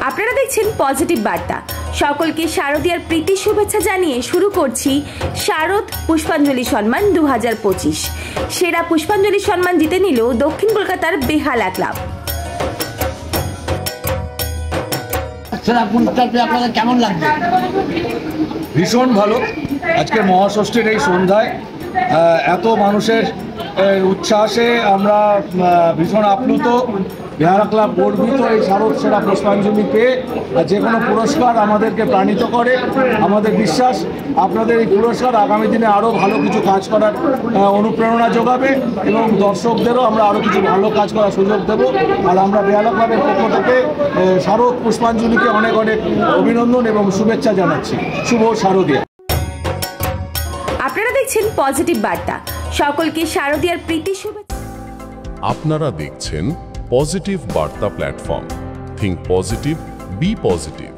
আপনারা দেখছেন পজিটিভ বার্তা। সকলকে শারদীয়ার প্রীতি শুভেচ্ছা জানিয়ে শুরু করছি শারদ পুষ্পাঞ্জলি সম্মান 2025। সেরা পুষ্পাঞ্জলি সম্মান জিতে নিল দক্ষিণ কলকাতার বেহালা ক্লাব। আপনাদের কেমন লাগছে? ভীষণ ভালো। আজকে মহাষষ্ঠীর এই সন্ধ্যায় এত মানুষের উচ্ছ্বাসে আমরা ভীষণ আপ্লুত। বেহালা ক্লাব গর্বিত এই শারদ সেরা পুষ্পাঞ্জলি পেয়ে। যে কোনো পুরস্কার আমাদেরকে প্রাণিত করে। আমাদের বিশ্বাস আপনাদের এই পুরস্কার আগামী দিনে আরও ভালো কিছু কাজ করার অনুপ্রেরণা যোগাবে এবং দর্শকদেরও আমরা আরও কিছু ভালো কাজ করার সুযোগ দেব। আর আমরা বেহালা ক্লাবের পক্ষ থেকে শারদ পুষ্পাঞ্জলিকে অনেক অনেক অভিনন্দন এবং শুভেচ্ছা জানাচ্ছি। শুভ শারদীয়া। আপনারা দেখছেন পজিটিভ বার্তা। সকলকে শারদীয়ার প্রীতি শুভেচ্ছা। আপনারা দেখছেন পজিটিভ বার্তা platform. Think positive, be positive.